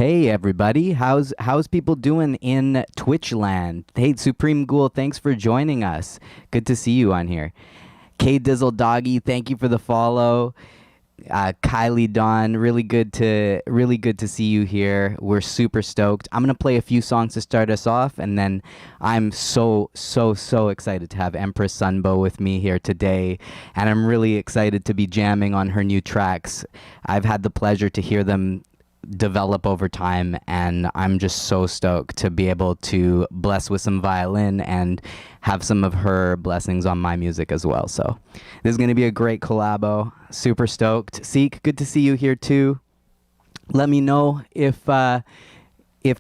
Hey everybody, how's people doing in Twitch land? Hey Supreme Ghoul, thanks for joining us. Good to see you on here. K Dizzle Doggy, thank you for the follow. Kylie Dawn, really good to see you here. We're super stoked. I'm gonna play a few songs to start us off, and then I'm so excited to have Empress Sunbow with me here today, and I'm really excited to be jamming on her new tracks. I've had the pleasure to hear them develop over time, and I'm just so stoked to be able to bless with some violin and have some of her blessings on my music as well. So this is going to be a great collabo. Super stoked. Seek, good to see you here too. Let me know if the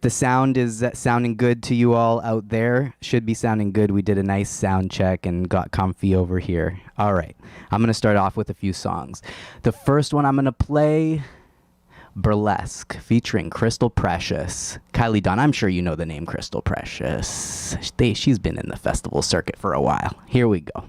sound is sounding good to you all out there. Should be sounding good. We did a nice sound check and got comfy over here. All right, I'm going to start off with a few songs. The first one I'm going to play, Burlesque, featuring Crystal Precious. Kylie Dawn, I'm sure you know the name Crystal Precious. She's been in the festival circuit for a while. Here we go.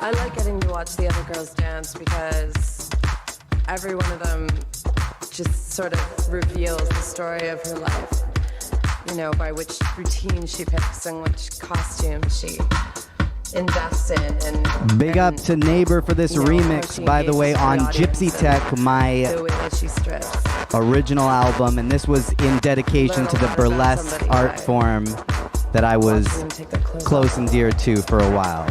I like getting to watch the other girls dance because every one of them just sort of reveals the story of her life, you know, by which routine she picks and which costume she invests in. And big up to Neighbor for this remix, by the way, on Gypsy Tech, my original album, and this was in dedication to the burlesque art form that I was close and dear to for a while.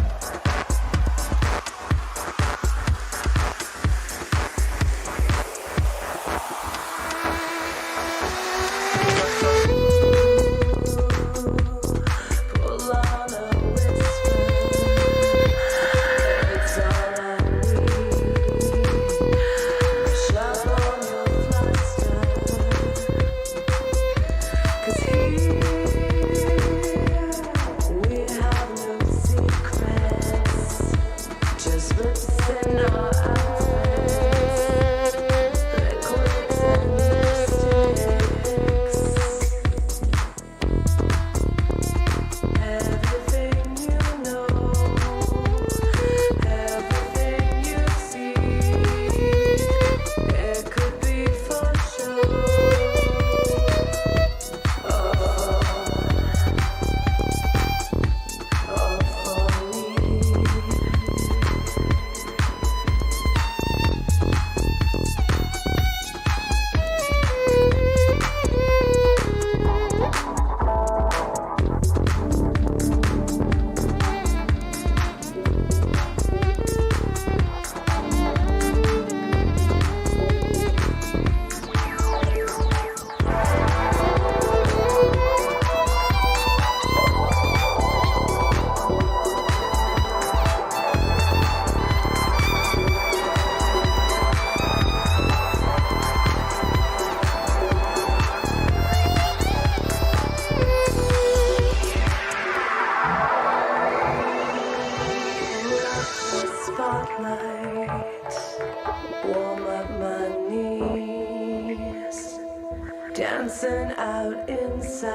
Dancing out in sight,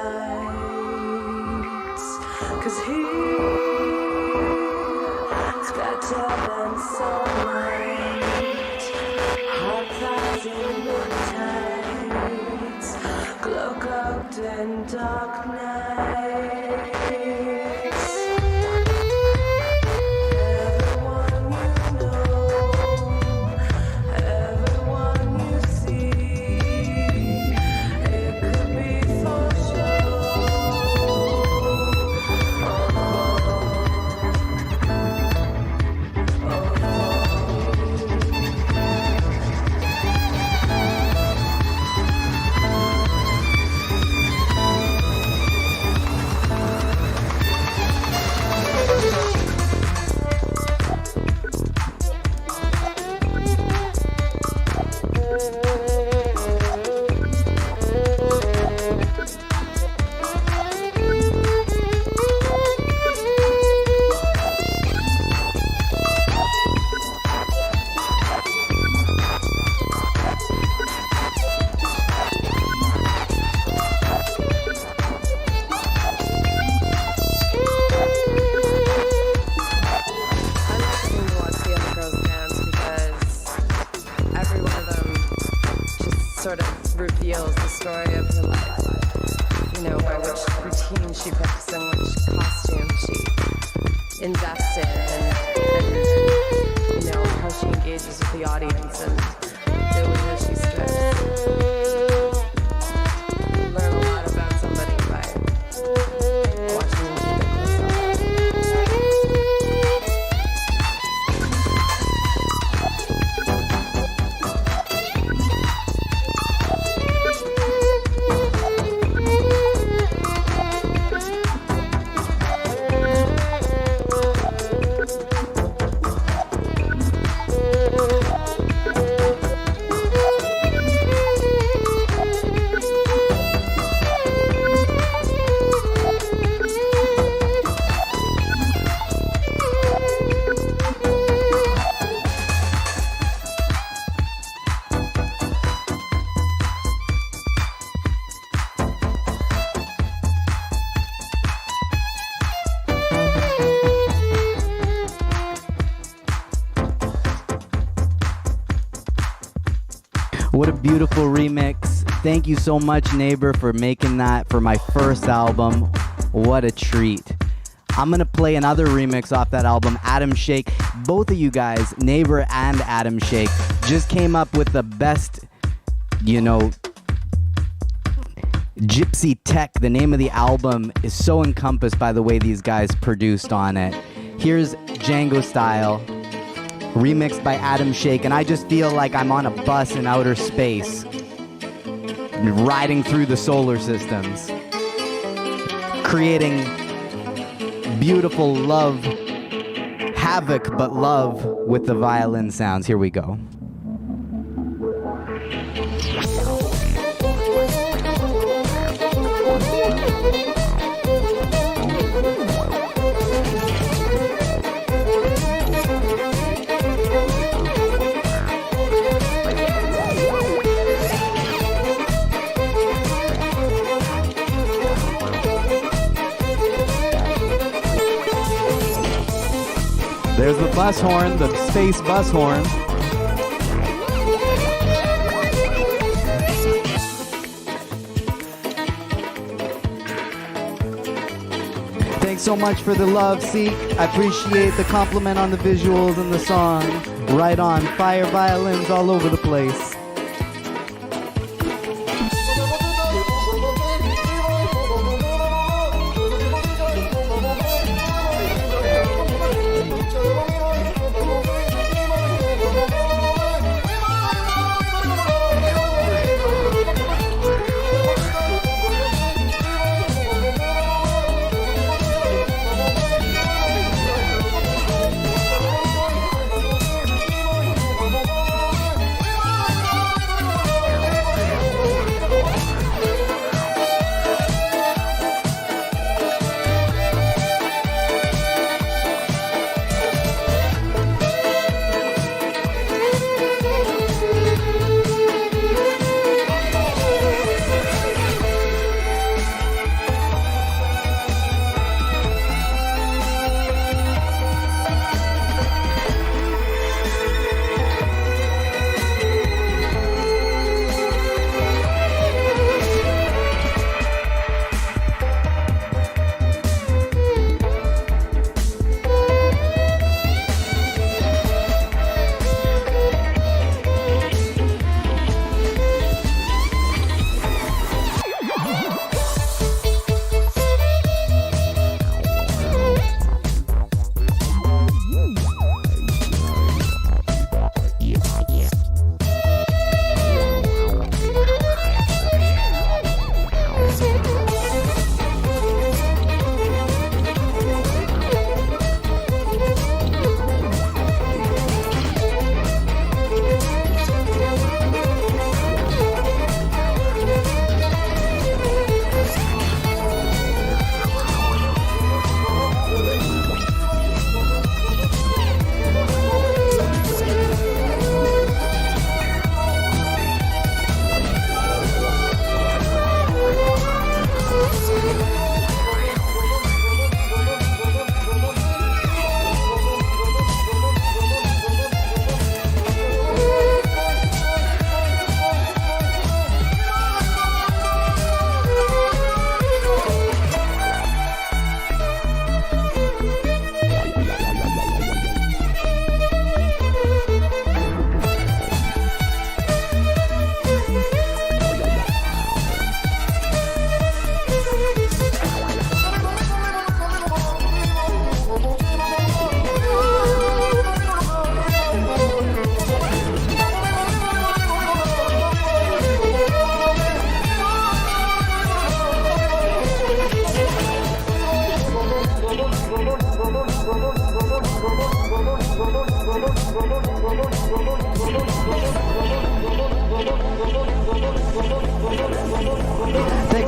'cause he's better than sunlight. Hot thighs in the tides, glow cloaked in dark nights. sort of reveals the story of her life. You know, by which routine she picks and which costume she invests in, and you know, how she engages with the audience and really how she strips. Learn a lot about somebody by watching them keep their clothes on. What a beautiful remix. Thank you so much, Neighbor, for making that for my first album. What a treat. I'm going to play another remix off that album, Adam Shake. Both of you guys, Neighbor and Adam Shake, just came up with the best, you know, gypsy tech. The name of the album is so encompassed by the way these guys produced on it. Here's Django Style, remixed by Adam Shake, and I just feel like I'm on a bus in outer space, riding through the solar systems, creating beautiful love, havoc, but love with the violin sounds. Here we go. There's the bus horn, the space bus horn. Thanks so much for the love, Seek. I appreciate the compliment on the visuals and the song. Right on, fire violins all over the place.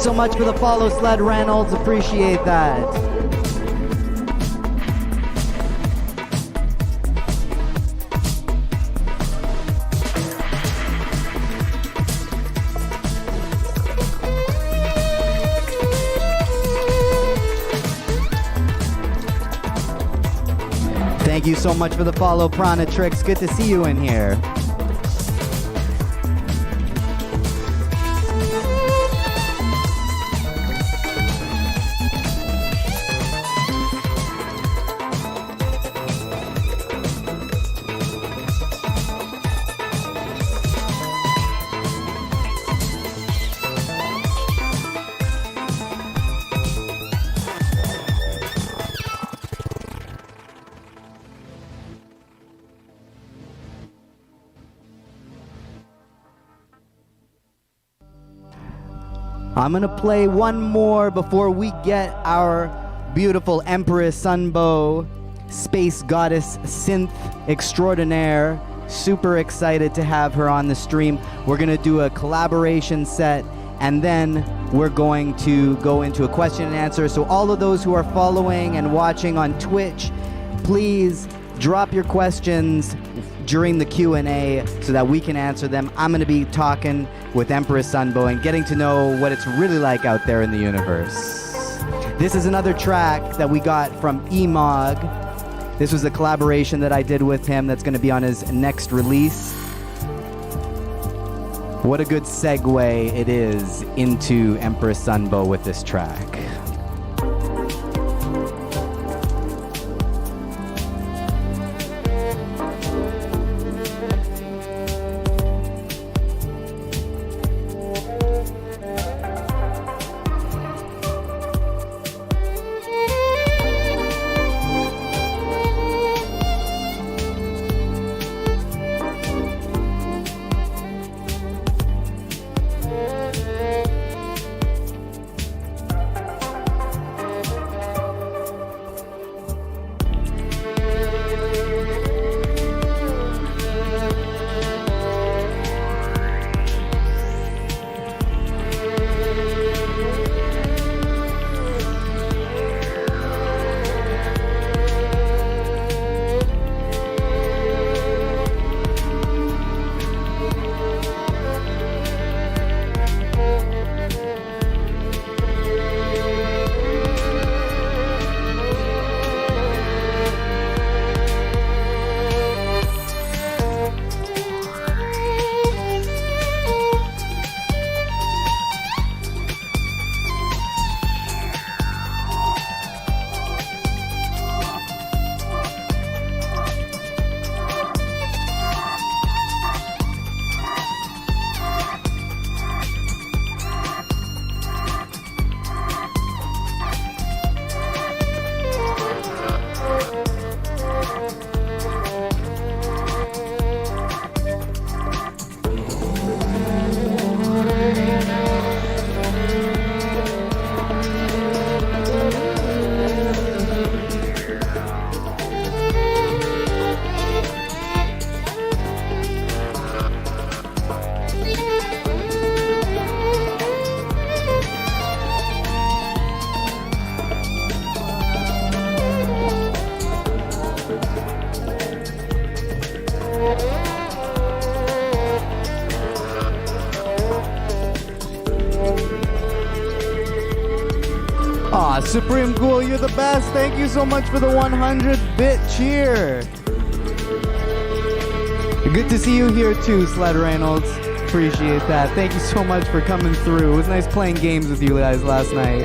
so much for the follow, Sled Reynolds. Appreciate that. Thank you so much for the follow, Prana Tricks. Good to see you in here. I'm gonna play one more before we get our beautiful Empress Sunbow, space goddess synth extraordinaire. Super excited to have her on the stream. We're gonna do a collaboration set, and then we're going to go into a question and answer. So all of those who are following and watching on Twitch, please drop your questions during the Q&A so that we can answer them. I'm going to be talking with Empress Sunbow and getting to know what it's really like out there in the universe. This is another track that we got from Emog. This was a collaboration that I did with him that's going to be on his next release. What a good segue it is into Empress Sunbow with this track. Aw, Supreme Ghoul, you're the best. Thank you so much for the 100-bit cheer. Good to see you here too, Sled Reynolds. Appreciate that. Thank you so much for coming through. It was nice playing games with you guys last night.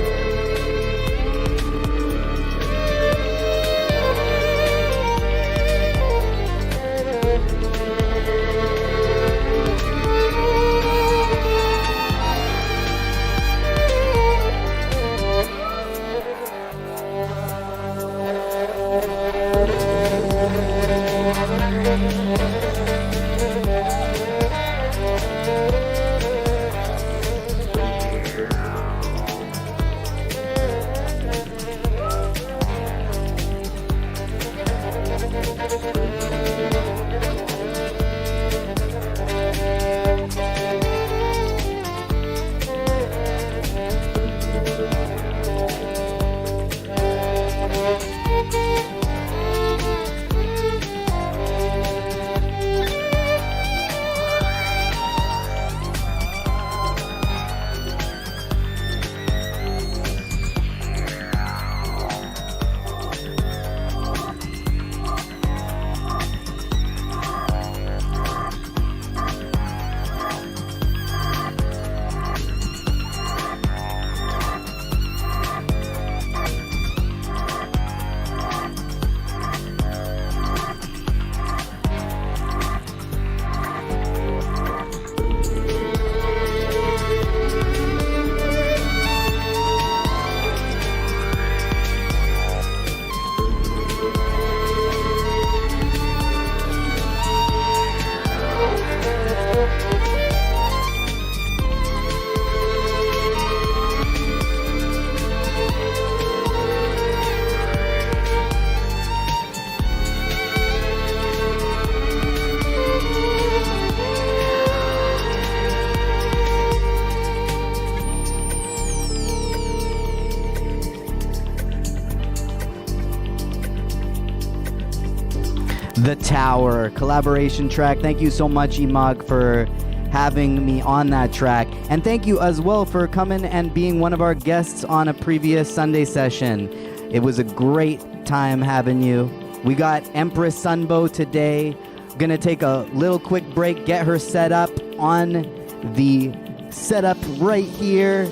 The Tower collaboration track. Thank you so much, Imag, for having me on that track. And thank you as well for coming and being one of our guests on a previous Sunday session. It was a great time having you. We got Empress Sunbow today. Gonna take a little quick break, get her set up on the setup right here.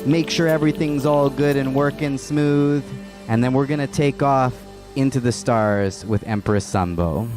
Make sure everything's all good and working smooth. And then we're gonna take off into the stars with Empress Sunbow.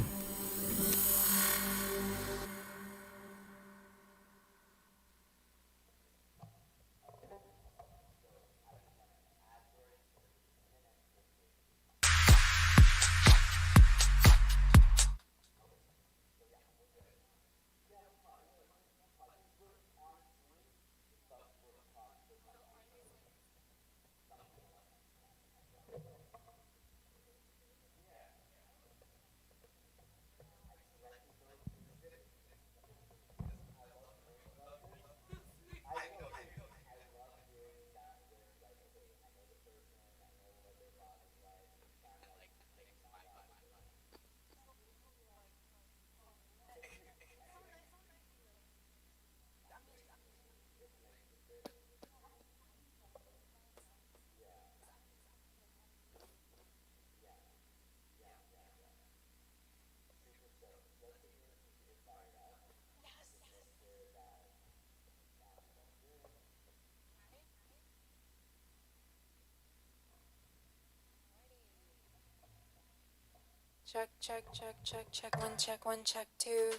Check, check, check, check, check, one, check, two.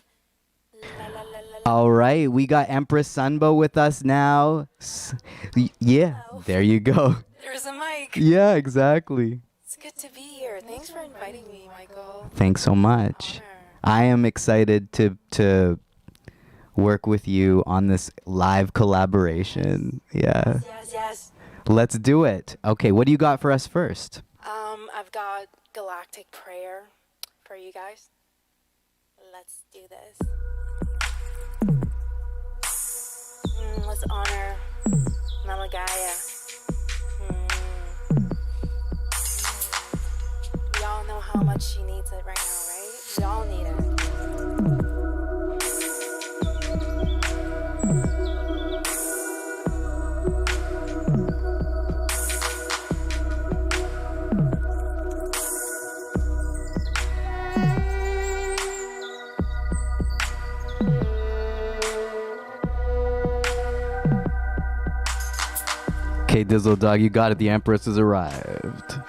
La la la la la. All right, we got Empress Sunbow with us now. Yeah, Hello. there you go. There's a mic. Yeah, exactly. It's good to be here. Thanks for inviting me, Michael. Thanks so much. Honor. I am excited to work with you on this live collaboration. Yeah. Yes, yes. Let's do it. Okay, what do you got for us first? I've got Galactic Prayer for you guys. Let's do this. Let's honor Mama Gaia. We all know how much she needs it right now, right? We all need it. Okay, Dizzle Dog, you got it. The Empress has arrived.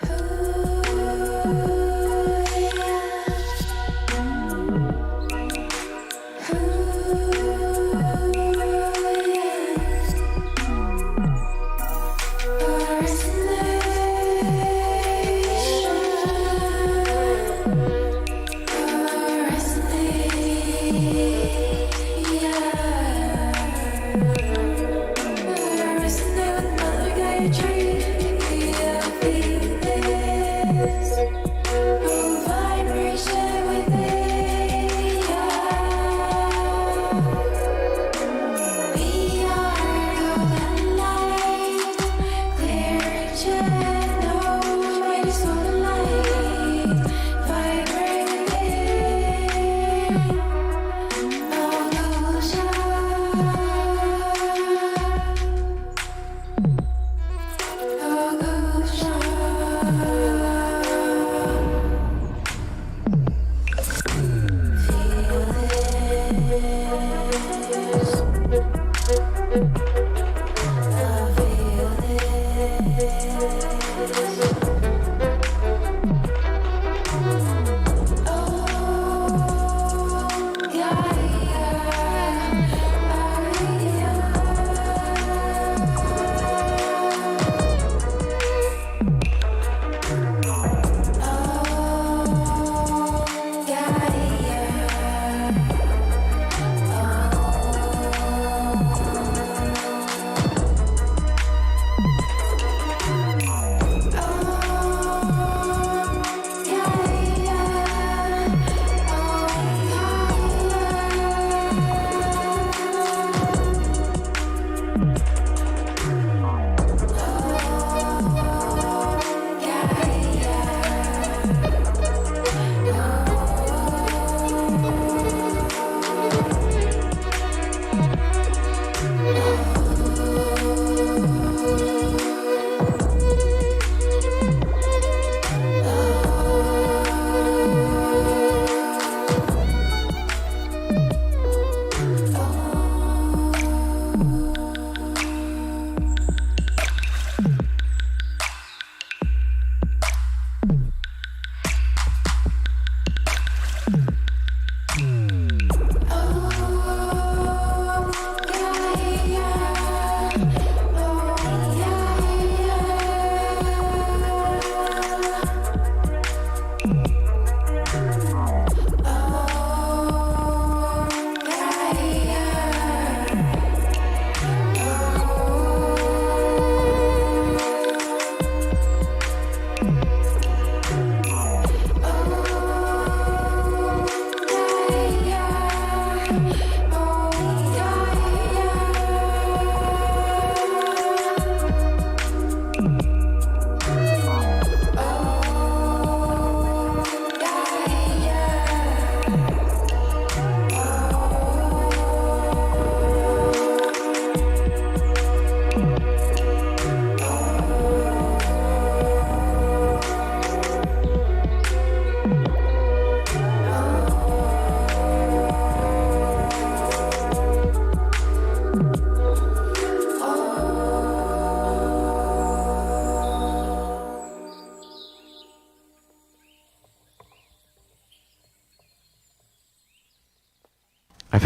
Tree, yeah,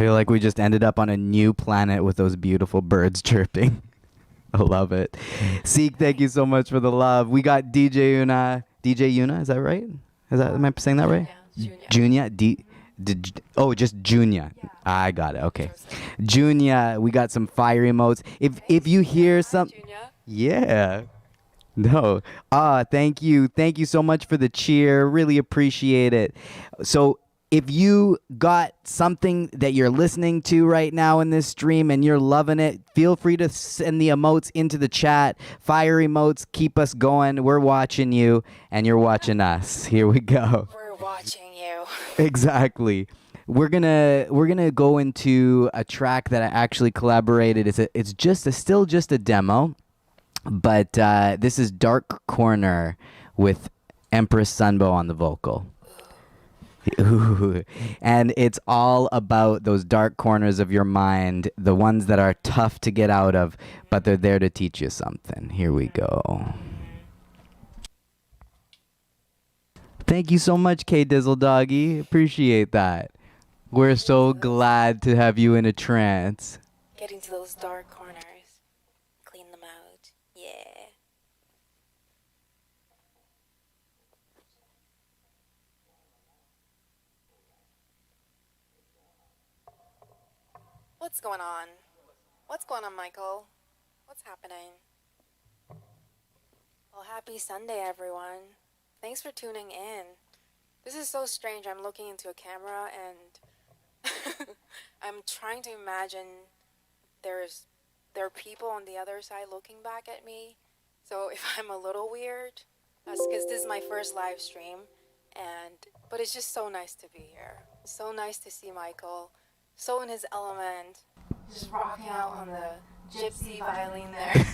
feel like we just ended up on a new planet with those beautiful birds chirping. I love it. Seek, thank you so much for the love. We got DJ Una. DJ Una, is that right? Am I saying that right? Yeah, Junia. Just Junia. I got it. Okay. Junia, we got some fire emotes. If you hear some, yeah. No. Thank you. Thank you so much for the cheer. Really appreciate it. So if you got something that you're listening to right now in this stream and you're loving it, feel free to send the emotes into the chat. Fire emotes, keep us going. We're watching you and you're watching us. Here we go. We're watching you. Exactly. We're gonna go into a track that I actually collaborated. It's still just a demo, but this is Dark Corner with Empress Sunbow on the vocal. Ooh. And it's all about those dark corners of your mind, the ones that are tough to get out of, but they're there to teach you something. Here we go. Thank you so much, K Dizzle Doggy. Appreciate that. We're so glad to have you in a trance. Get into those dark corners. Clean them out. Yeah. What's going on? What's going on, Michael? What's happening? Well, happy Sunday, everyone. Thanks for tuning in. This is so strange. I'm looking into a camera and I'm trying to imagine there are people on the other side looking back at me. So if I'm a little weird, that's because this is my first live stream. But it's just so nice to be here. So nice to see Michael. So in his element, just rocking out on the gypsy violin there.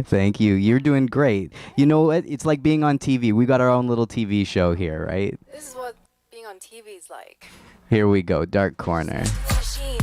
Thank you. You're doing great. You know what? It's like being on TV. We got our own little TV show here, right? This is what being on TV is like. Here we go. Dark Corner. Machine.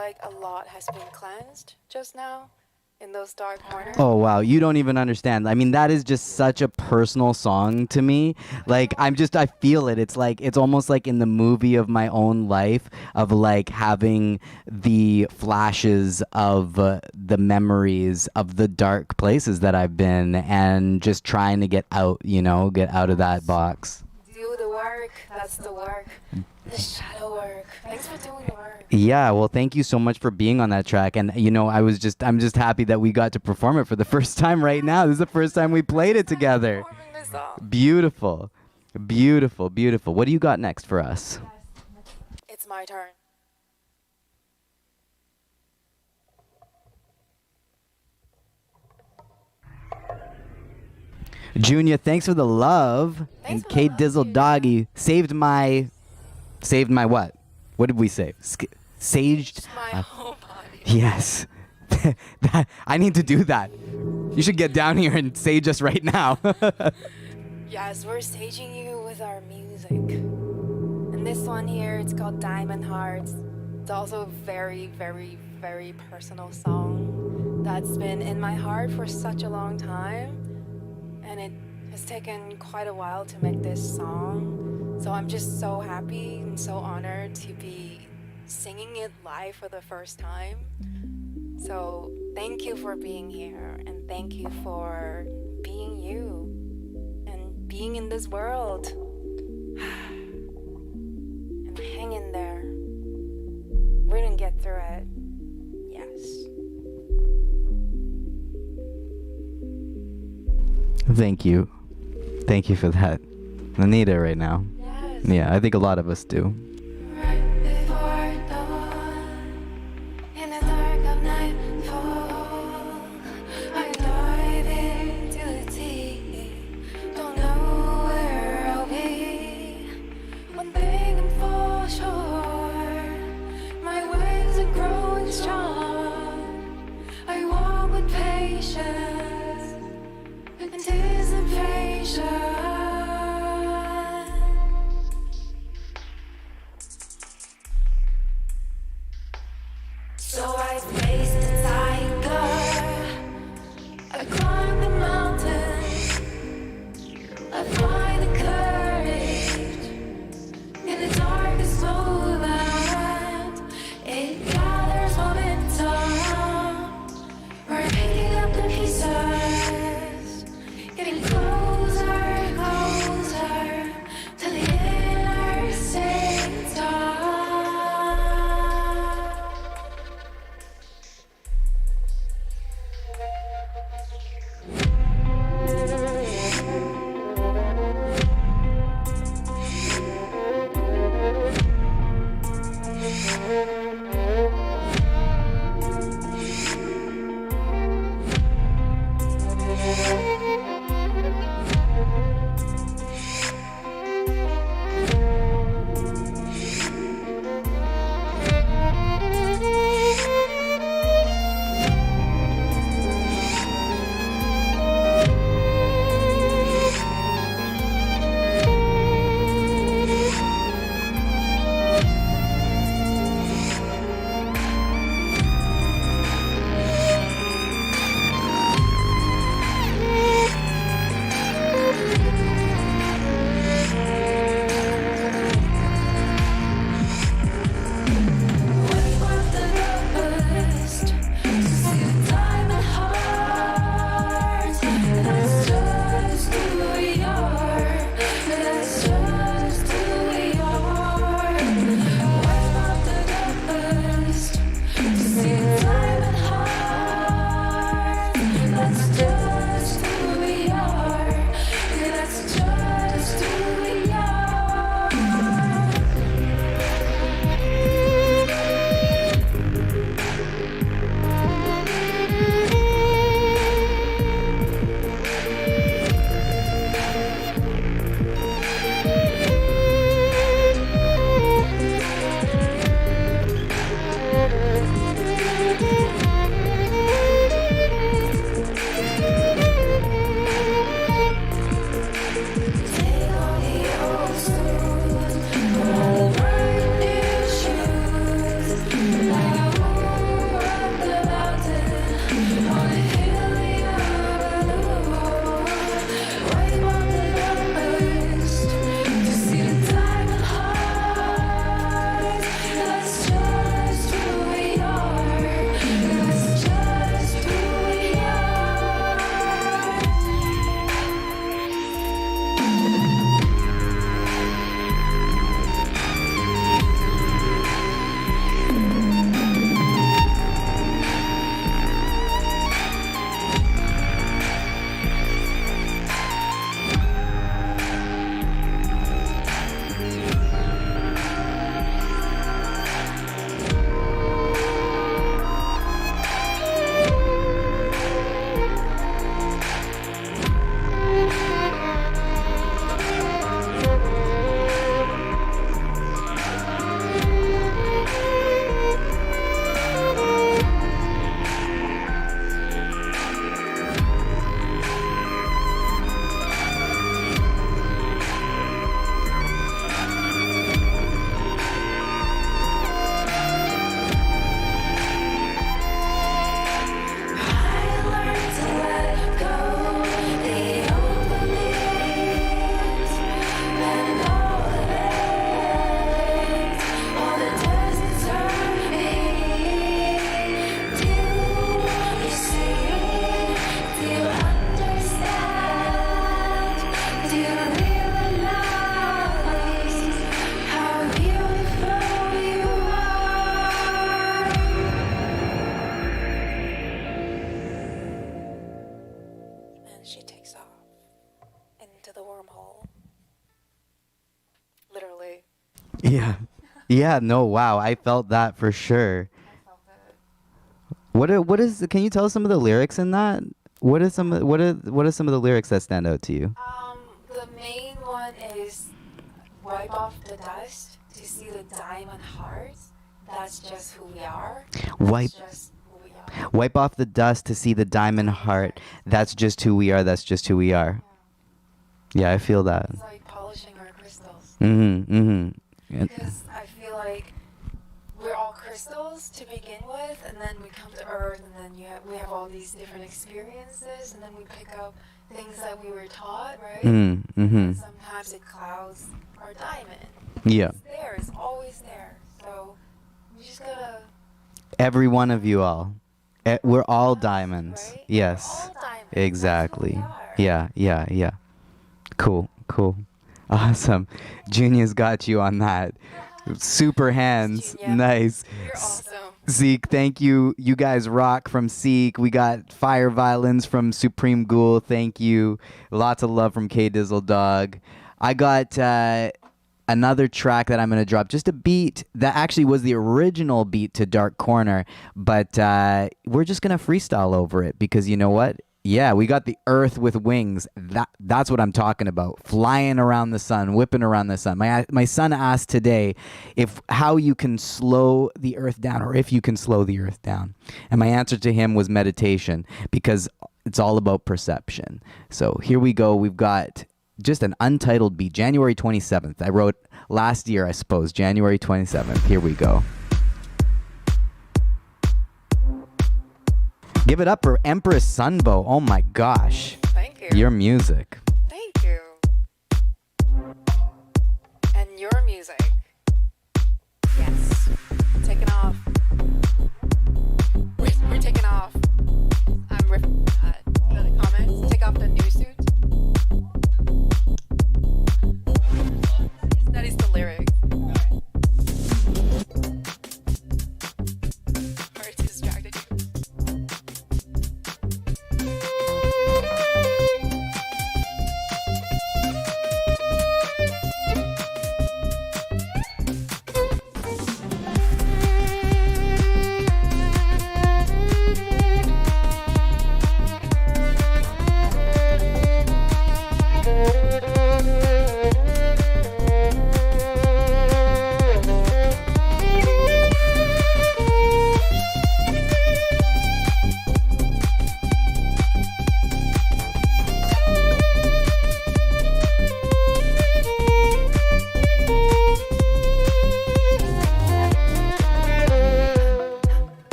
like a lot has been cleansed just now in those dark corners. Oh wow, you don't even understand. I mean, that is just such a personal song to me. Like I feel it. It's almost like in the movie of my own life of like having the flashes of the memories of the dark places that I've been and just trying to get out, get out of that box. Do the work. That's the work. The shadow work. Thanks for doing the work. Yeah, well, thank you so much for being on that track. And I'm just happy that we got to perform it for the first time right now. This is the first time we played it together. Performing this song. Beautiful. Beautiful, beautiful. What do you got next for us? It's my turn. Junior, thanks for the love. Thanks And for the Kate love, Dizzle Junior. Doggy saved my what? What did we save? Saged. My whole body. Yes. I need to do that. You should get down here and sage us right now. Yes, we're staging you with our music. And this one here, it's called Diamond Hearts. It's also a very, very, very personal song that's been in my heart for such a long time. And it has taken quite a while to make this song. So I'm just so happy and so honored to be singing it live for the first time. So thank you for being here, and thank you for being you and being in this world. And hang in there. We're gonna get through it. Yes. Thank you. Thank you for that. I need it right now. Yes. Yeah, I think a lot of us do. Right before dawn, in the dark of nightfall, I dive into the deep. Don't know where I'll be. One thing I'm for sure, my wings are growing strong. I walk with patience, anticipation. Yeah. Yeah, no, wow. I felt that for sure. I felt it. Can you tell us some of the lyrics in that? What are some of the lyrics that stand out to you? The main one is wipe off the dust to see the diamond heart. That's just who we are. Wipe That's just who we are. wipe off the dust to see the diamond heart. That's just who we are. That's just who we are. Yeah, I feel that. It's like polishing our crystals. Mm-hmm. Mm-hmm. Because I feel like we're all crystals to begin with, and then we come to Earth, and then we have all these different experiences, and then we pick up things that we were taught, right? Mm-hmm. Mm-hmm. Sometimes it clouds our diamond. Yeah. It's there. It's always there. So we just gotta. Every one of you all. We're all diamonds. Right? Yes. We're all diamonds. Exactly. That's who we are. Yeah, yeah, yeah. Cool, cool. Awesome. Junior's got you on that. Super hands. Junior. Nice. You're awesome. Zeke, thank you. You guys rock from Zeke. We got fire violins from Supreme Ghoul. Thank you. Lots of love from K Dizzle Dog. I got another track that I'm going to drop. Just a beat that actually was the original beat to Dark Corner, but we're just going to freestyle over it because you know what? Yeah, we got the Earth with wings. That's what I'm talking about. Flying around the sun, whipping around the sun. My son asked today how you can slow the Earth down, or if you can slow the Earth down. And my answer to him was meditation, because it's all about perception. So here we go. We've got just an untitled beat, January 27th. I wrote last year, I suppose, January 27th. Here we go. Give it up for Empress Sunbow. Oh my gosh. Thank you. Your music. Thank you. And your music. Yes. Taking off. We're taking off. I'm ripping the comments. Take off the new suit. That is the lyrics. Sorry to distracted you.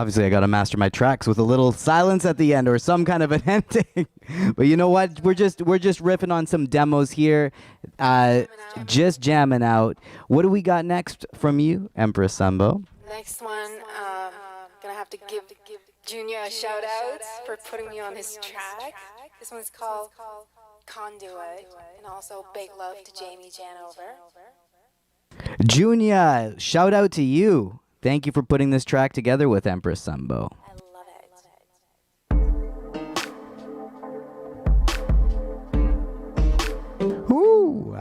Obviously, I got to master my tracks with a little silence at the end or some kind of an ending. But you know what? We're just riffing on some demos here, just jamming out. What do we got next from you, Empress Sunbow? Next one, gonna have to give Junior a shout out for putting me on his track. This one's called Conduit, and also big love to Jamie Janover. Junior, shout out to you. Thank you for putting this track together with Empress Sunbow. I love it. Woo!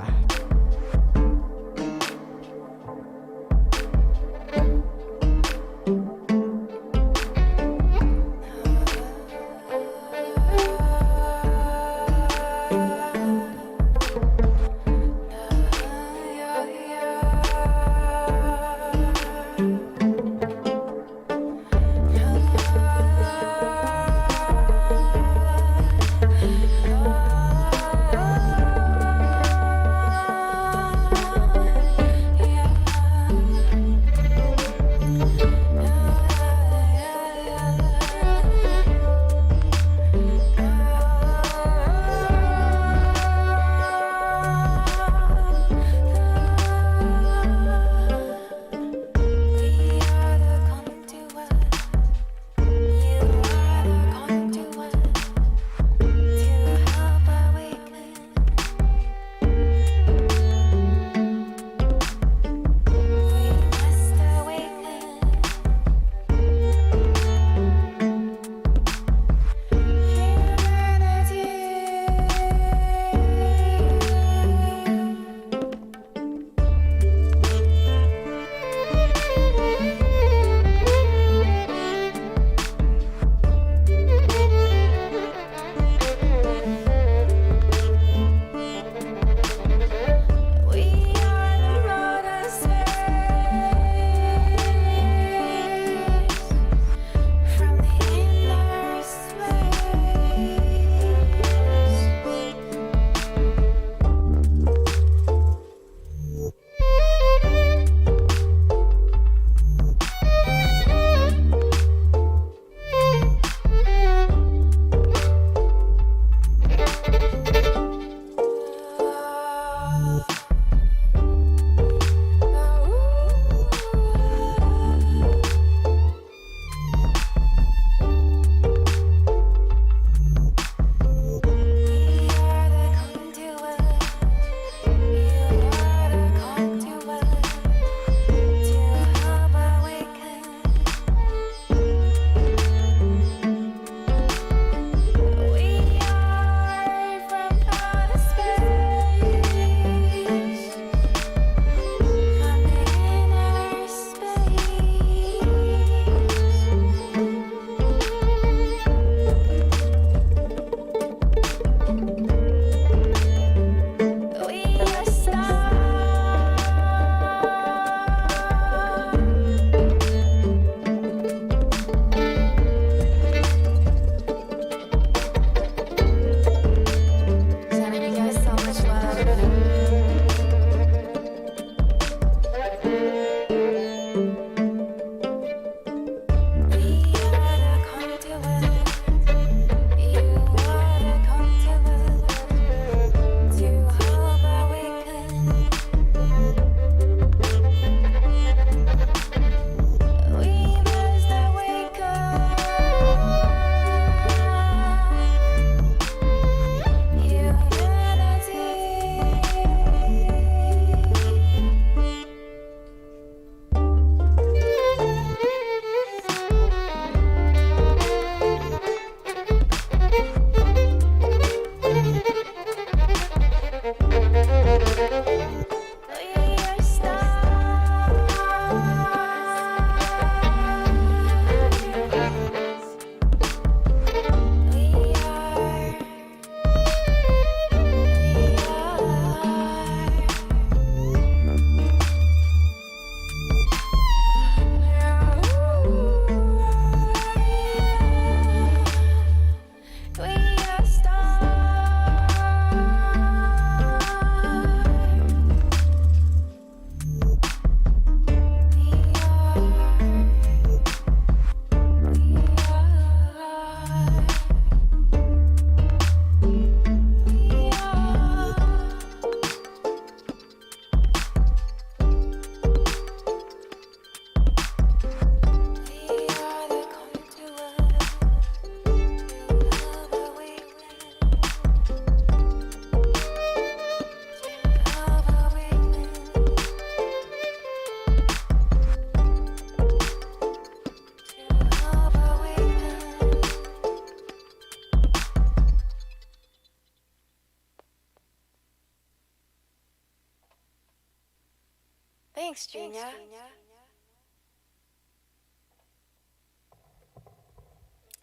Thanks, Junior.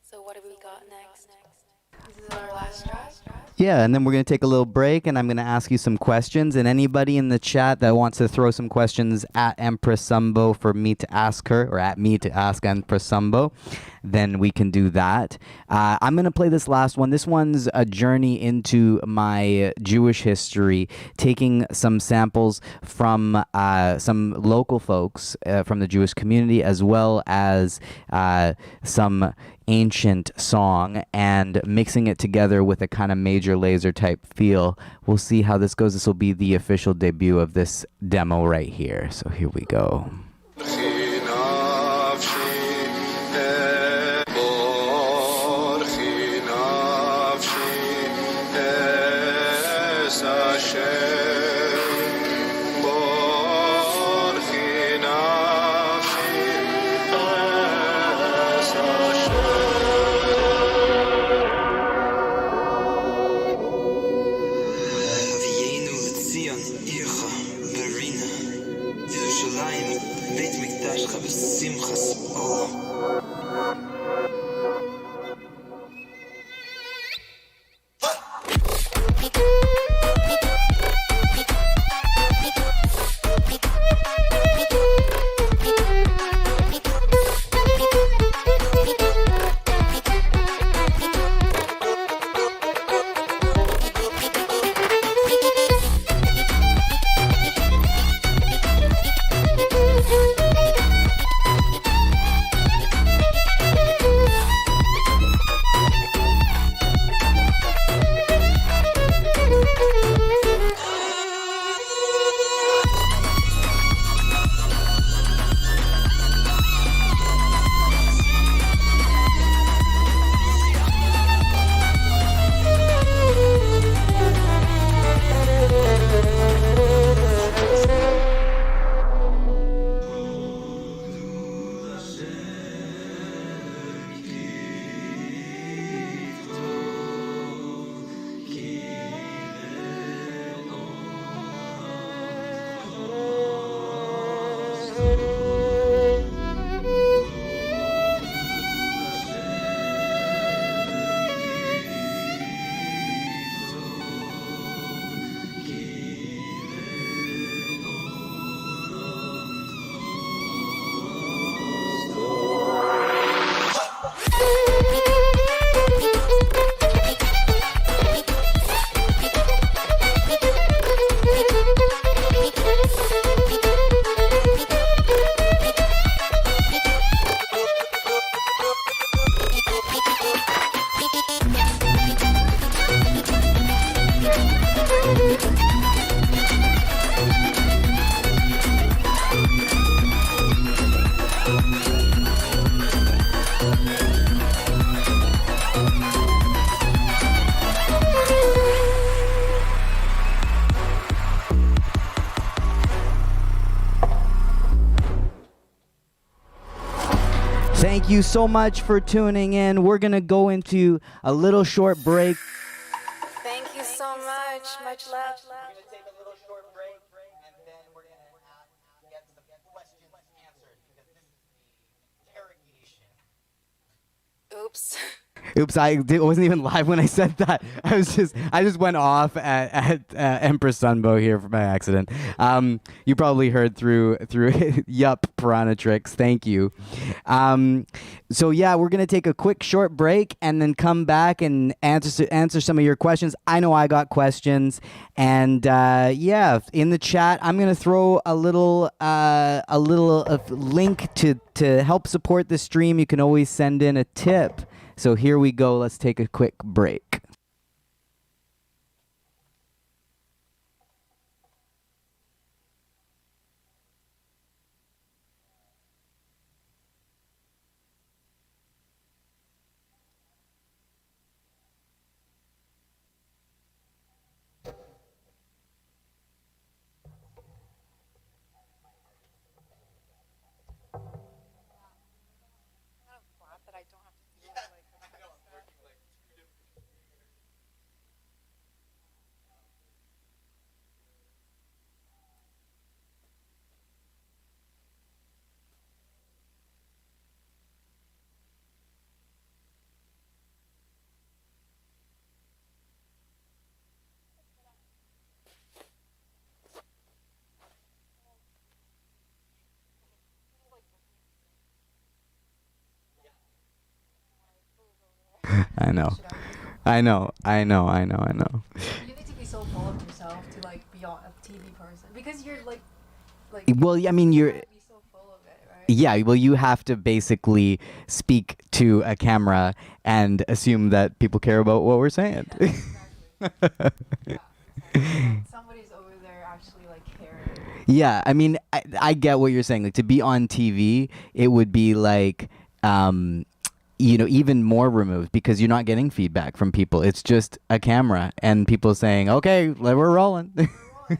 So what do we got next? This is our last track. Yeah, and then we're going to take a little break, and I'm going to ask you some questions. And anybody in the chat that wants to throw some questions at Empress Sunbow for me to ask her, or at me to ask Empress Sunbow, then we can do that. I'm going to play this last one. This one's a journey into my Jewish history, taking some samples from some local folks from the Jewish community, as well as some ancient song, and mixing it together with a kind of Major Lazer type feel. We'll see how this goes. This will be the official debut of this demo right here. So here we go. Thank you so much for tuning in. We're going to go into a little short break. Thank you so much. Much love. We're going to take a little short break, and then we're going to get some questions answered, because this is the interrogation. Oops. Oops, I wasn't even live when I said that. I just went off at Empress Sunbow here by accident. You probably heard through yup, Piranha Tricks. Thank you. So yeah, we're gonna take a quick short break and then come back and answer some of your questions. I know I got questions, and yeah, in the chat I'm gonna throw a little link to help support the stream. You can always send in a tip. So here we go. Let's take a quick break. I know. Should I know. You need to be so full of yourself to like be on a TV person because you're like Well, I mean, you you're. gotta be so full of it, right? Yeah, well, you have to basically speak to a camera and assume that people care about what we're saying. Yeah, exactly. Yeah, exactly. Somebody's over there actually like caring. Yeah, I mean, I get what you're saying. Like, to be on TV, it would be like, even more removed because you're not getting feedback from people. It's just a camera and people saying, okay, we're rolling.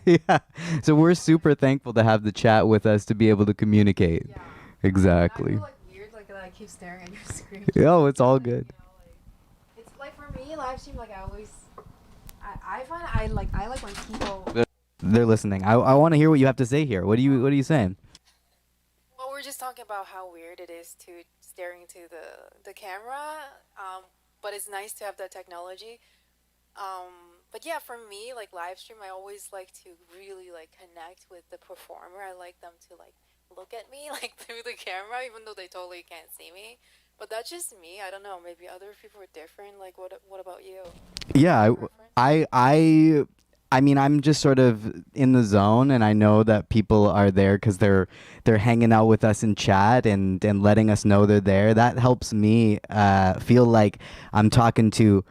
Yeah. So we're super thankful to have the chat with us to be able to communicate. Yeah. Exactly. I feel like weird, like that I keep staring at your screen. Oh, it's all good. It's like for me, live stream, like I find I like when people. They're listening. I want to hear what you have to say here. What are you saying? Well, we're just talking about how weird it is to staring into the camera, but it's nice to have that technology. But yeah, for me, like live stream, I always like to really like connect with the performer. I like them to like look at me like through the camera, even though they totally can't see me. But that's just me. I don't know. Maybe other people are different. Like, what about you? Yeah, Preference? I mean, I'm just sort of in the zone, and I know that people are there because they're hanging out with us in chat and letting us know they're there. That helps me feel like I'm talking to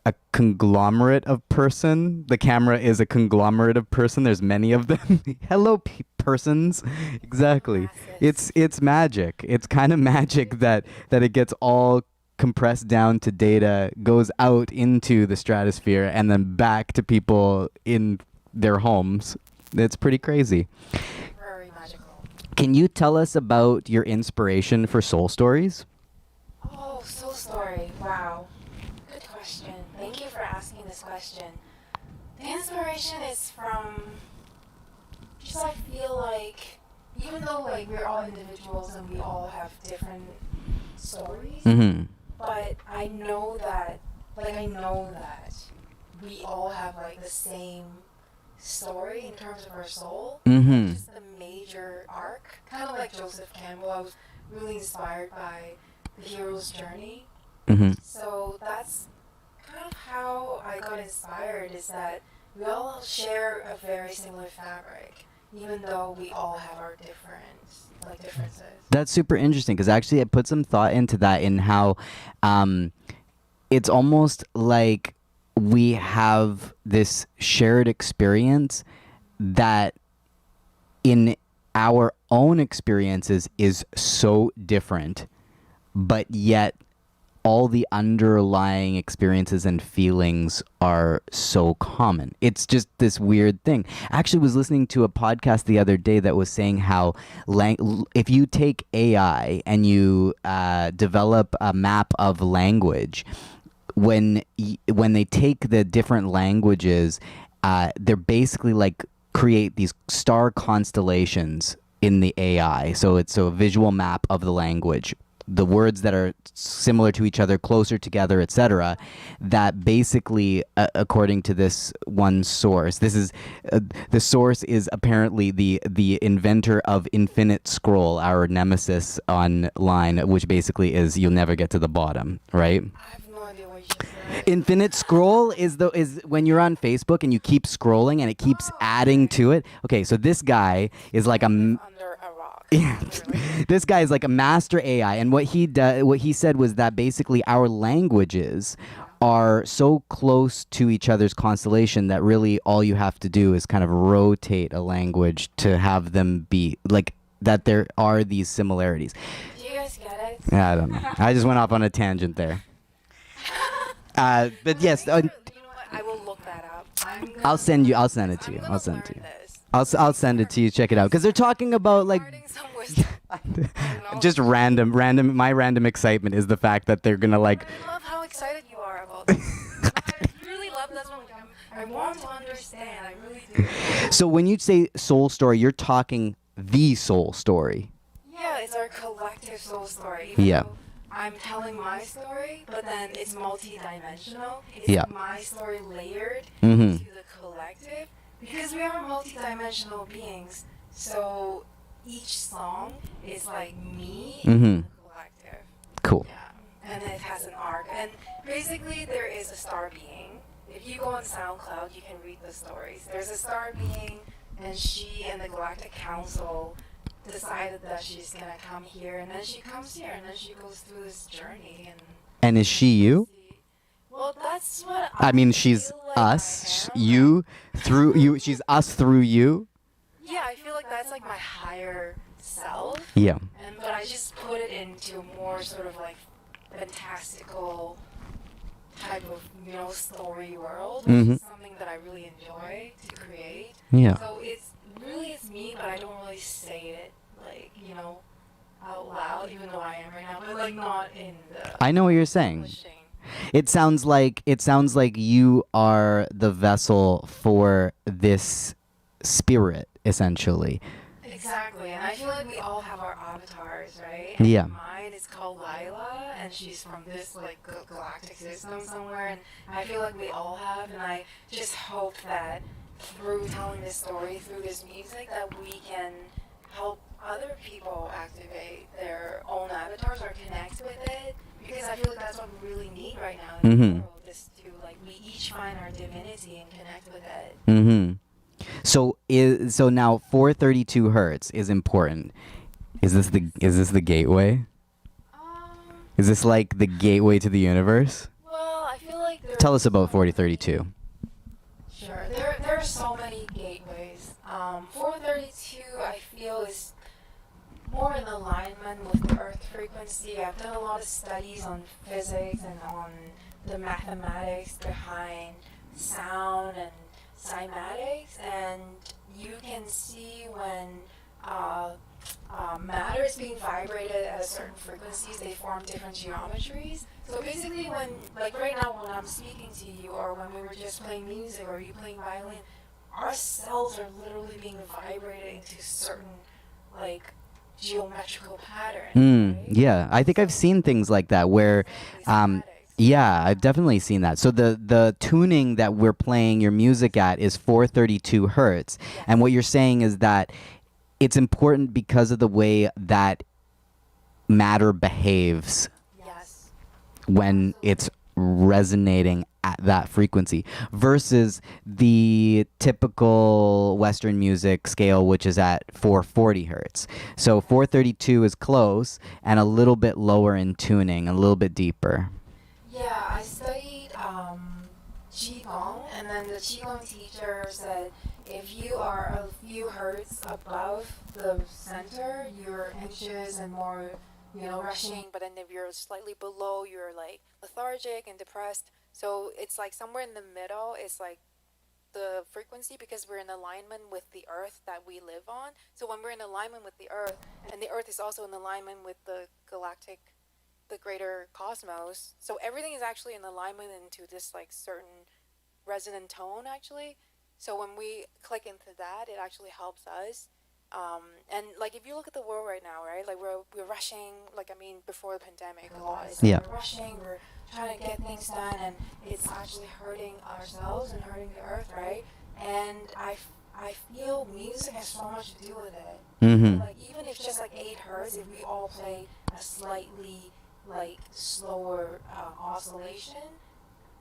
a conglomerate of person. The camera is a conglomerate of person. There's many of them. Hello, persons. Exactly. It's magic. It's kind of magic that it gets all compressed down to data, goes out into the stratosphere, and then back to people in their homes. It's pretty crazy. Very magical. Can you tell us about your inspiration for Soul Stories? Oh, Soul Story. Wow. Good question. Thank you for asking this question. The inspiration is from just I feel like even though like we're all individuals and we all have different stories, Mm-hmm. but I know that we all have like the same story in terms of our soul. Mm-hmm. Just a major arc, kind of like Joseph Campbell. I was really inspired by the hero's journey. Mm-hmm. So that's kind of how I got inspired, is that we all share a very similar fabric, even though we all have our differences. That's super interesting because actually I put some thought into that in how it's almost like we have this shared experience that in our own experiences is so different, but yet all the underlying experiences and feelings are so common. It's just this weird thing. I actually was listening to a podcast the other day that was saying how if you take AI and you develop a map of language, when they take the different languages, they're basically like create these star constellations in the AI. So it's a visual map of the language, the words that are similar to each other, closer together, etc. That basically, according to this one source, this is the source is apparently the inventor of Infinite Scroll, our nemesis online, which basically is you'll never get to the bottom, right? I have no idea what you just said. Infinite Scroll is when you're on Facebook and you keep scrolling and it keeps adding to it. Okay, so this guy is like Under a rock. yeah. Literally. This guy is like a master AI, and what he said was that basically our languages are so close to each other's constellation that really all you have to do is kind of rotate a language to have them be like that. There are these similarities. Do you guys get it? Yeah, I don't know. I just went off on a tangent there. But yes, You know what? I will look that up. I'll send it to you. I'll send it to you. I'll send it to you. Check it out, because they're talking about like Imparting some wisdom. I don't know. just random. My random excitement is the fact that they're gonna like. I love how excited you are about this. I really love this one. I want to understand. I really do. So when you say soul story, you're talking the soul story. Yeah, it's our collective soul story. Even Yeah. though I'm telling my story, but then it's multi-dimensional. It's Yeah. my story layered Mhm. to the collective, because we are multi-dimensional beings. So each song is like me Mhm. and the collective. Cool. Yeah. and it has an arc. And basically, there is a star being. If you go on SoundCloud, you can read the stories. There's a star being, and she and the Galactic Council decided that she's gonna come here, and then she comes here, and then she goes through this journey. And is she you? Well, that's what I mean, she's feel like us, I am. you, through you. She's us through you. Yeah, I feel like that's like my higher self. Yeah. But I just put it into a more sort of like fantastical type of, story world, which is something that I really enjoy to create. Yeah. So it's me, but I don't really say it like, out loud, even though I am right now, but like not in the I know what you're saying. publishing. It sounds like you are the vessel for this spirit, essentially. Exactly, and I feel like we all have our avatars, right? Yeah. Mine is called Lila, and she's from this like galactic system somewhere, and I feel like we all have, and I just hope that through telling this story, through this music, that we can help other people activate their own avatars or connect with it, because I feel like that's what we really need right now in the world, is to like we each find our divinity and connect with it. Mm-hmm. So now 432 hertz is important. Is this the gateway? Is this like the gateway to the universe? Well, I feel like Tell us about 4032. Sure, there are so many gateways. 432, I feel, is more in alignment with the Earth frequency. I've done a lot of studies on physics and on the mathematics behind sound and cymatics, and you can see when matter is being vibrated at a certain frequencies, they form different geometries. So basically when, like right now when I'm speaking to you, or when we were just playing music, or you playing violin, our cells are literally being vibrated into certain, like, geometrical patterns. Right? Yeah, I think I've seen things like that where, yeah, I've definitely seen that. So the tuning that we're playing your music at is 432 hertz, and what you're saying is that it's important because of the way that matter behaves Yes. when it's resonating at that frequency versus the typical Western music scale, which is at 440 hertz. So 432 is close and a little bit lower in tuning, a little bit deeper. Yeah, I studied Qigong, and then the Qigong teacher said if you are a few hertz above the center, you're anxious and more, rushing, but then if you're slightly below, you're like lethargic and depressed. So it's like somewhere in the middle is like the frequency, because we're in alignment with the earth that we live on. So when we're in alignment with the earth, and the earth is also in alignment with the galactic, the greater cosmos, so everything is actually in alignment into this like certain resonant tone actually. So when we click into that, it actually helps us. And like if you look at the world right now, right, like we're rushing, like I mean before the pandemic a lot, it's like Yeah. we're rushing, we're trying to get things done, and it's actually hurting ourselves and hurting the earth, right? And I feel music has so much to do with it. Mm-hmm. Like even if just like 8 hertz, if we all play a slightly like slower oscillation,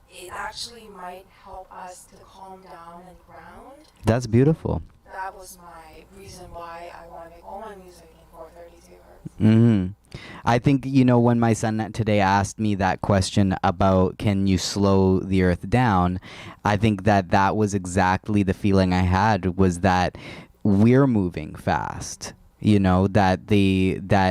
it actually might help us to calm down and ground. That's beautiful. That was my reason why I want to make all my music in 432 hertz. Mm-hmm. I think, when my son today asked me that question about can you slow the earth down, I think that was exactly the feeling I had, was that we're moving fast. That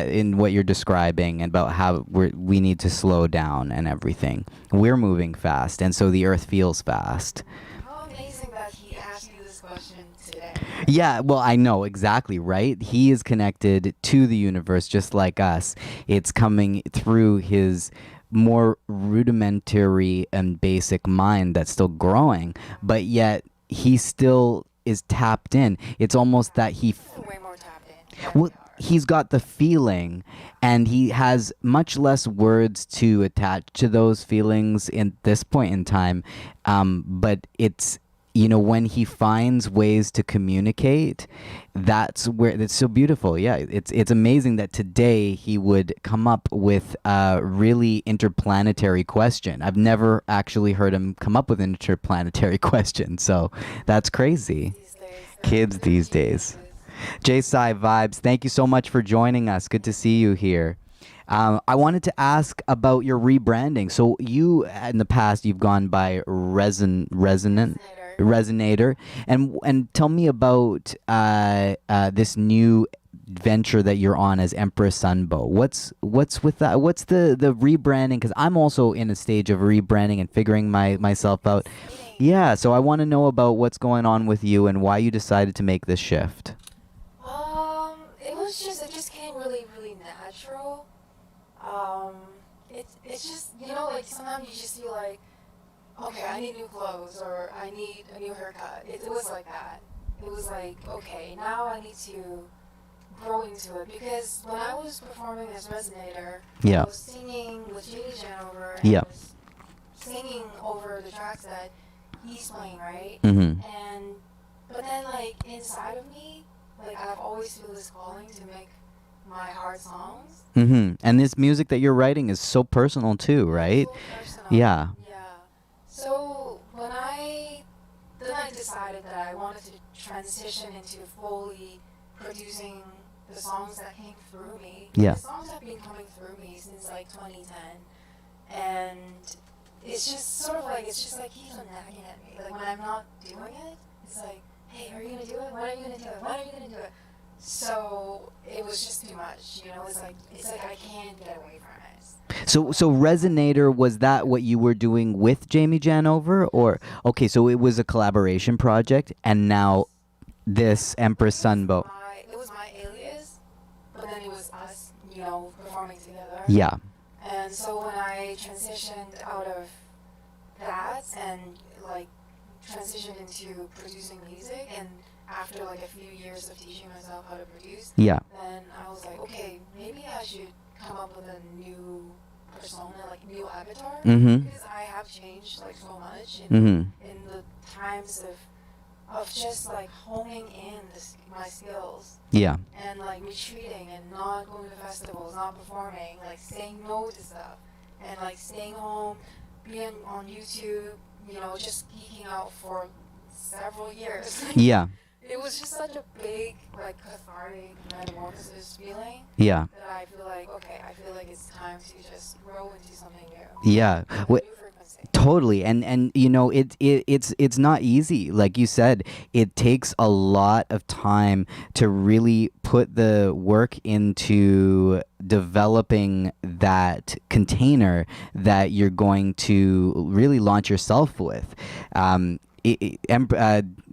in what you're describing about how we need to slow down and everything. We're moving fast, and so the earth feels fast. How amazing that he asked you this question today. Yeah, well, I know exactly, right? He is connected to the universe just like us. It's coming through his more rudimentary and basic mind that's still growing, but yet he still is tapped in. It's almost that Way more tapped in. well, he's got the feeling, and he has much less words to attach to those feelings in this point in time. But you know, when he finds ways to communicate, that's where it's so beautiful. Yeah, it's amazing that today he would come up with a really interplanetary question. I've never actually heard him come up with an interplanetary question, so that's crazy. These days, Kids they're these days. geniuses. J-Sci Vibes, thank you so much for joining us. Good to see you here. I wanted to ask about your rebranding. So you, in the past, you've gone by Resonant, Resonator, and tell me about this new venture that you're on as Empress Sunbow. What's with that? What's the rebranding? Because I'm also in a stage of rebranding and figuring myself out. Yeah, so I want to know about what's going on with you and why you decided to make this shift. It just came really, really natural. Um, it's just, like sometimes you just feel like, okay, I need new clothes or I need a new haircut. It was like that. It was like, okay, now I need to grow into it because when I was performing as Resonator, Yeah. I was singing with Jamie Janover and Yeah. I was singing over the tracks that he's playing, right? Mm-hmm. But then like inside of me, like I've always feel this calling to make my heart songs. Mm-hmm. And this music that you're writing is so personal too, right? So personal. Yeah. Yeah. So then I decided that I wanted to transition into fully producing the songs that came through me. Yeah. The songs have been coming through me since like 2010, and it's just keeps on nagging at me. Like when I'm not doing it, it's like, hey, are you gonna do it? When are you gonna do it? When are you gonna do it? So it was just too much, It's like I can't get away from it. So Resonator, was that what you were doing with Jamie Janover, or okay? So it was a collaboration project, and now this Empress Sunbow. It was my alias, but then it was us, performing together. Yeah. And so when I transitioned out of that and like transitioned into producing music, and after like a few years of teaching myself how to produce, Yeah. then I was like, okay, maybe I should come up with a new persona, like new avatar, Mm-hmm. because I have changed like so much Mm-hmm. in the times of just like honing in my skills Yeah. and like retreating and not going to festivals, not performing, like saying no to stuff, and like staying home, being on YouTube, just geeking out for several years. Yeah. It was just such a big, like, cathartic metamorphosis feeling Yeah. that I feel like, okay, it's time to just grow into something new. Yeah. A Wh- new frequency. Totally, and it's not easy. Like you said, it takes a lot of time to really put the work into developing that container that you're going to really launch yourself with.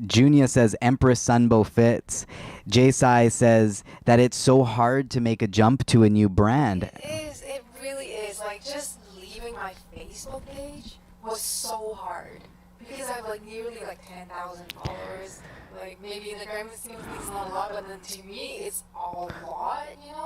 Junia says Empress Sunbow fits. J-Sai says that it's so hard to make a jump to a new brand. It really is. Like, just leaving my Facebook page was so hard because I have like nearly like 10,000 followers. Like maybe in the grand scheme of things it's not a lot, but then to me it's a lot,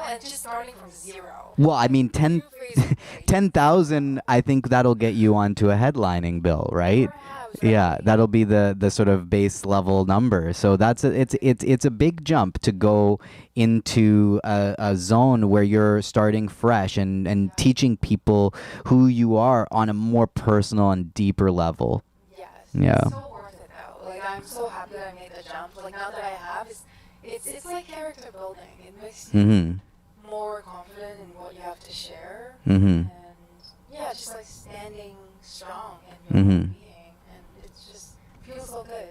and just starting from zero. Well, I mean, New Facebook page. 10,000, I think that'll get you onto a headlining bill, right? Perhaps, Yeah, right? that'll be the sort of base level number. So it's a big jump to go into a zone where you're starting fresh and teaching people who you are on a more personal and deeper level. Yes. Yeah. It's so worth it though. Like I'm so happy that I made the jump. Like now that I have, it's like character building. It makes you Mm-hmm. more confident in what you have to share. Mm-hmm. And yeah, just like standing strong in your Mhm. own being, and it just feels so good.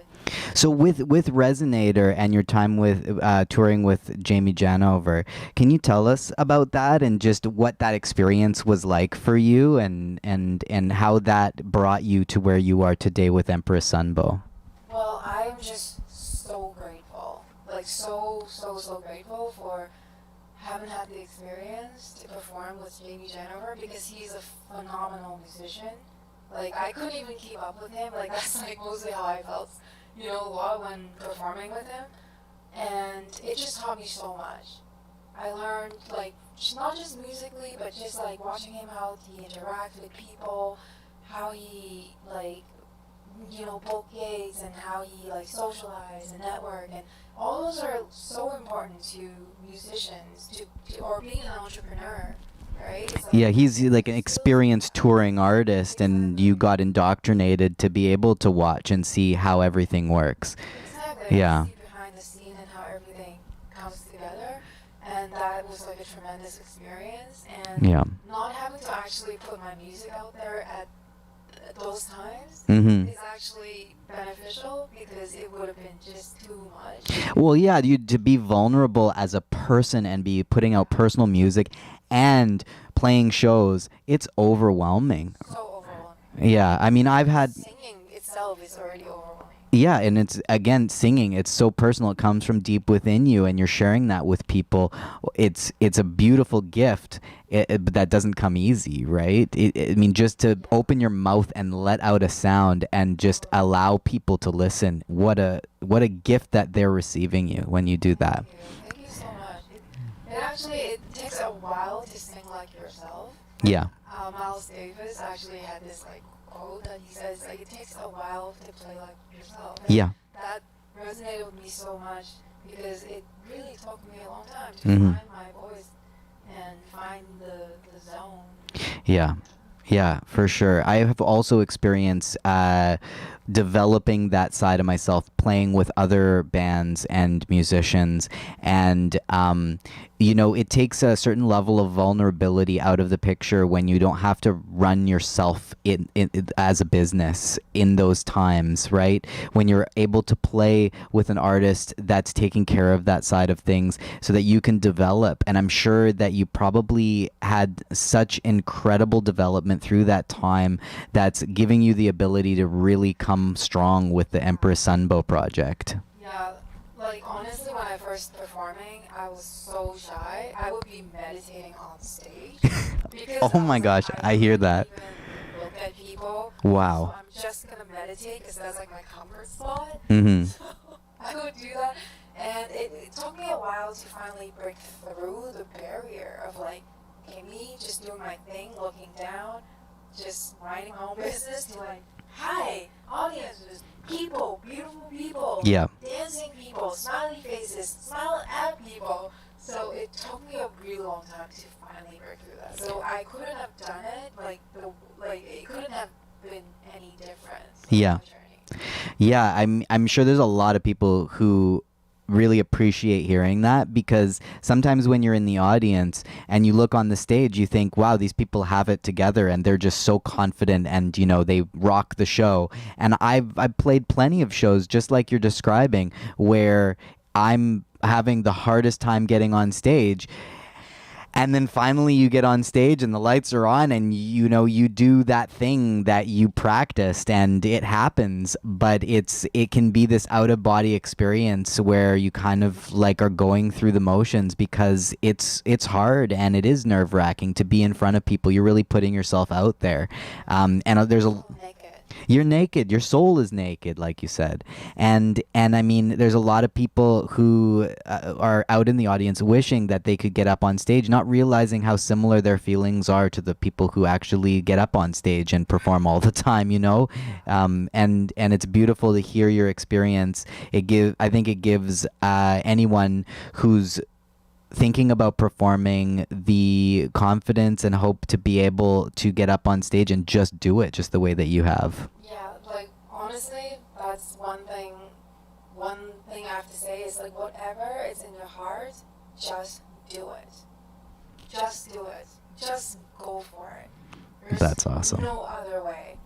So with Resonator and your time with touring with Jamie Janover, can you tell us about that and just what that experience was like for you and how that brought you to where you are today with Empress Sunbow? Well, I'm just so grateful. Like so grateful for having had the experience to perform with Jamie Janover because he's a phenomenal musician. Like I couldn't even keep up with him. Like that's like mostly how I felt, a lot when performing with him. And it just taught me so much. I learned like not just musically, but just like watching him how he interacts with people, how he like book gigs and how he like socialize and network, and all those are so important to musicians or being an entrepreneur, right? It's like, Yeah, he's like an experienced touring artist, and you got indoctrinated to be able to watch and see how everything works. exactly. Yeah. See behind the scene and how everything comes together, and that was like a tremendous experience. And Yeah. not having to actually put my music out there at those times Mm-hmm. is actually beneficial because it would have been just too much. Well, yeah, you to be vulnerable as a person and be putting out personal music and playing shows, it's overwhelming. So overwhelming. Yeah, I mean, I've had Singing itself is already overwhelming. yeah, and it's again singing. It's so personal. It comes from deep within you, and you're sharing that with people. It's a beautiful gift, but that doesn't come easy, right? I mean, just to open your mouth and let out a sound, and just allow people to listen. What a gift that they're receiving you when you do that. Thank you so much. It takes a while to sing like yourself. Yeah. Miles Davis actually had this like quote that he says like it takes a while to play like yourself. And Yeah. that resonated with me so much because it really took me a long time to Mhm. find my voice and find the zone. Yeah. Yeah, for sure. I have also experienced developing that side of myself, playing with other bands and musicians. And, it takes a certain level of vulnerability out of the picture when you don't have to run yourself in as a business in those times, right? When you're able to play with an artist that's taking care of that side of things so that you can develop. And I'm sure that you probably had such incredible development through that time that's giving you the ability to really come strong with the Empress Sunbow project. Yeah, like honestly, when I first performing, I was so shy. I would be meditating on stage because Oh my gosh, I hear that. couldn't even look at people. Wow. So I'm just gonna meditate because that's like my comfort spot. Mm-hmm. So I would do that, and it took me a while to finally break through the barrier of like, okay, me just doing my thing, looking down, just minding my own business, to like, hi, audiences, people, beautiful people, Yeah. dancing people, smiley faces, smile at people. So it took me a really long time to finally break through that. So I couldn't have done it it couldn't have been any different. Yeah. On my journey. Yeah, I'm sure there's a lot of people who really appreciate hearing that, because sometimes when you're in the audience and you look on the stage, you think, wow, these people have it together and they're just so confident, and they rock the show. And I've played plenty of shows just like you're describing, where I'm having the hardest time getting on stage. And then finally you get on stage and the lights are on, and you do that thing that you practiced, and it happens. But it can be this out of body experience where you kind of like are going through the motions, because it's hard and it is nerve wracking to be in front of people. You're really putting yourself out there. And there's a Naked. You're naked. Your soul is naked, like you said. And I mean, there's a lot of people who are out in the audience wishing that they could get up on stage, not realizing how similar their feelings are to the people who actually get up on stage and perform all the time, and it's beautiful to hear your experience. I think it gives anyone who's thinking about performing the confidence and hope to be able to get up on stage and just do it just the way that you have. Yeah, like honestly, that's one thing. One thing I have to say is like whatever is in your heart, just do it. Just do it. Just go for it. There's That's awesome. no other way,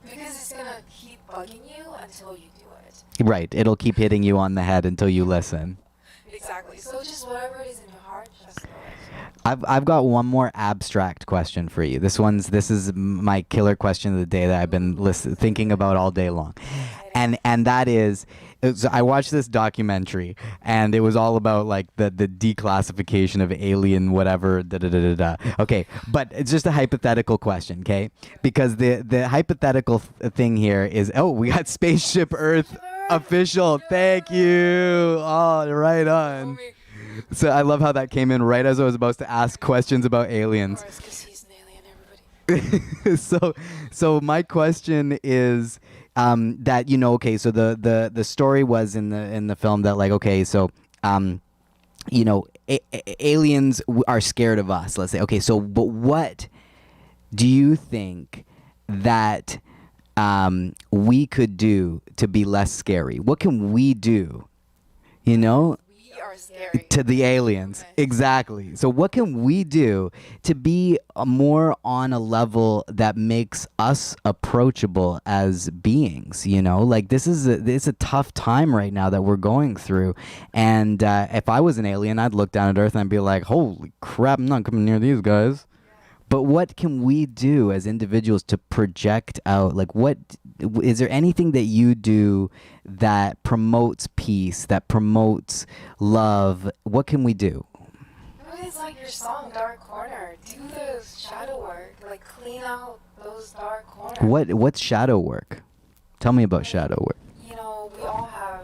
because it's gonna keep bugging you until you do it. Right. It'll keep hitting you on the head until you listen. Exactly. So just whatever is in your heart, just do it. I've got one more abstract question for you. This is my killer question of the day that I've been thinking about all day long. And that is, I watched this documentary, and it was all about like the declassification of alien whatever Okay, but it's just a hypothetical question, okay? Because the hypothetical thing here is, we got Spaceship Earth official. Thank you. Oh, right on. So I love how that came in right as I was about to ask questions about aliens. Of course, 'cause he's an alien, everybody. So my question is, that okay, so the story was in the film that like okay, so aliens are scared of us. Let's say okay, so but what do you think that we could do to be less scary? What can we do? You know, We are scary. to the aliens. Okay. Exactly. So what can we do to be more on a level that makes us approachable as beings? Like it's a tough time right now that we're going through. And if I was an alien, I'd look down at Earth and I'd be like, holy crap, I'm not coming near these guys. But what can we do as individuals to project out? Like, what is there anything that you do that promotes peace, that promotes love? What can we do? It's like your song, Dark Corner. Do the shadow work. Like, clean out those dark corners. What's shadow work? Tell me about shadow work. We all have,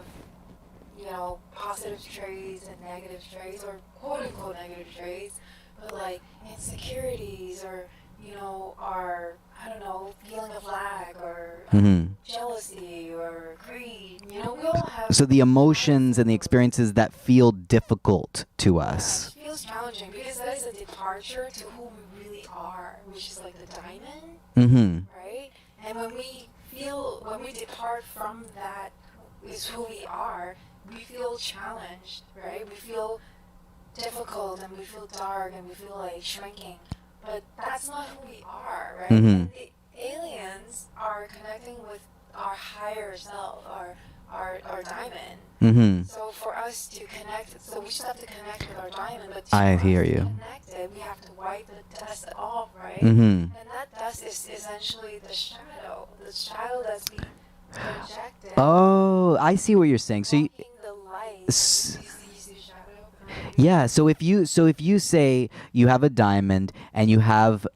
positive traits and negative traits, or quote-unquote negative traits, but like insecurities or, our, I don't know, feeling of lack or jealousy or greed. We all have... So the emotions and the experiences that feel difficult to us. It feels challenging because that is a departure to who we really are, which is like the diamond, right? And when we depart from that is who we are, we feel challenged, right? We feel difficult and we feel dark and we feel like shrinking. But that's not who we are, right? And the aliens are connecting with our higher self, our diamond. So for us to connect, so we just have to connect with our diamond. But I hear to you. connect it, we have to wipe the dust off, right? Mm-hmm. And that dust is essentially the shadow that's being projected. Oh, I see what you're saying. So you, blocking the light. S- You see the shadow? yeah, so if you say you have a diamond and you have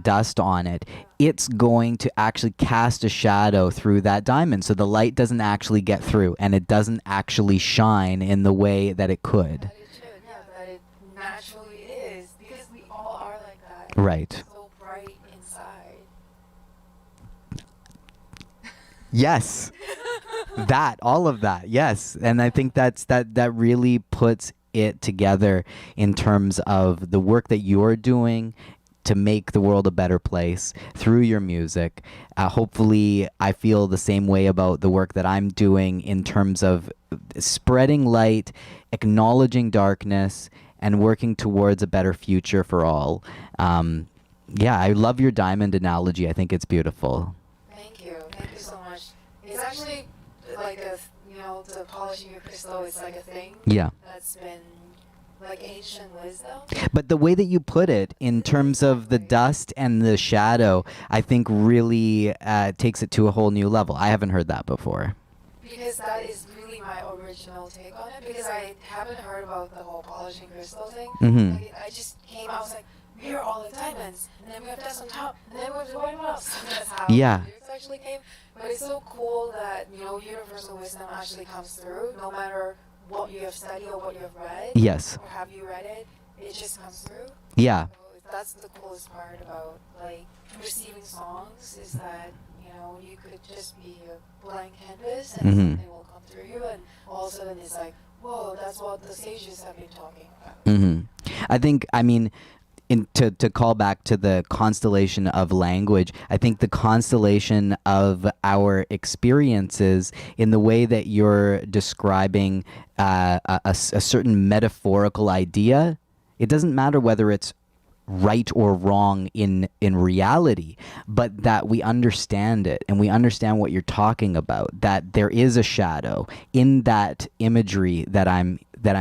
dust on it, it's going to actually cast a shadow through that diamond, so the light doesn't actually get through and it doesn't actually shine in the way that it could. That it should, yeah, that it naturally is, because we all are like that. Right. So bright inside. Yes. All of that. Yes. And I think that really puts it together in terms of the work that you're doing to make the world a better place through your music. Hopefully, I feel the same way about the work that I'm doing in terms of spreading light, acknowledging darkness, and working towards a better future for all. Yeah, I love your diamond analogy. I think it's beautiful. Thank you so much. It's actually like the polishing your crystal is like a thing. Yeah. That's been like ancient wisdom. But the way that you put it in terms of the dust and the shadow, I think really takes it to a whole new level. I haven't heard that before. Because that is really my original take on it. Because I haven't heard about the whole polishing crystal thing. Like, I just came out, I was like, here are all the diamonds, and then we have dust on top, and then we have what else? That's how Yeah. the lyrics actually came. But it's so cool that universal wisdom actually comes through, no matter what you have studied or what you have read. Yes. Or have you read it? It just comes through. Yeah. So that's the coolest part about like receiving songs is that you could just be a blank canvas and something will come through you, and all of a sudden it's like, whoa, that's what the sages have been talking about. I mean, to call back to the constellation of language, I think the constellation of our experiences in the way that you're describing a certain metaphorical idea, it doesn't matter whether it's right or wrong in reality, but that we understand it and we understand what you're talking about, that there is a shadow in that imagery that I'm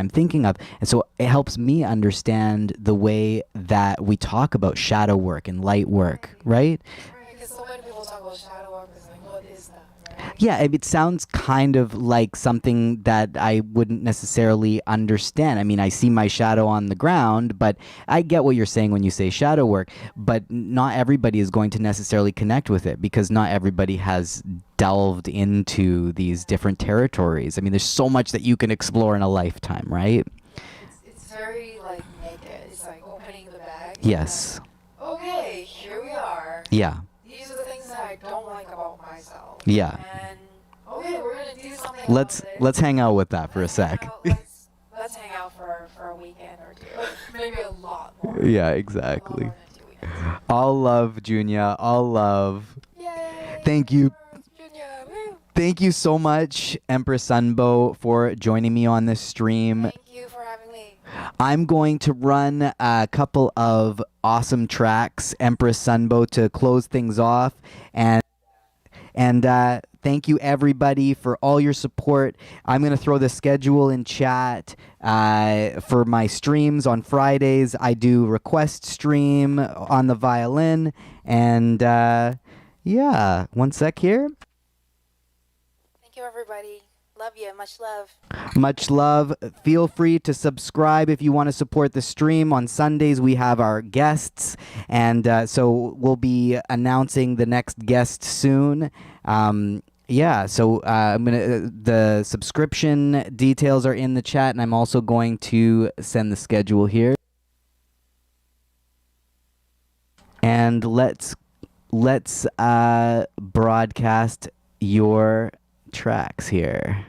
thinking of. And so it helps me understand the way that we talk about shadow work and light work, right? Right, because so many people talk about shadow work, it's like, what is that, right? Yeah, it sounds kind of like something that I wouldn't necessarily understand. I mean, I see my shadow on the ground, but I get what you're saying when you say shadow work, but not everybody is going to necessarily connect with it because not everybody has delved into these different territories. I mean, there's so much that you can explore in a lifetime, right? It's very like naked. It's like opening the bag. Yes. Okay, here we are. Yeah. These are the things that I don't like about myself. Yeah. And okay, we're gonna do something. Let's hang out with that for a sec. Let's hang out for a weekend or two. Maybe a lot more. Yeah, A lot exactly. more than 2 weekends. All love, Junia. All love. Yay! Thank you. Junior, woo! Thank you so much, Empress Sunbow, for joining me on this stream. Thank you for having me. I'm going to run a couple of awesome tracks, Empress Sunbow, to close things off. And thank you, everybody, for all your support. I'm going to throw the schedule in chat for my streams on Fridays. I do request stream on the violin. And yeah, one sec here. Thank you, everybody. Love you. Much love. Much love. Feel free to subscribe if you want to support the stream. On Sundays, we have our guests, and so we'll be announcing the next guest soon. Yeah, so the subscription details are in the chat, and I'm also going to send the schedule here. And let's broadcast your tracks here.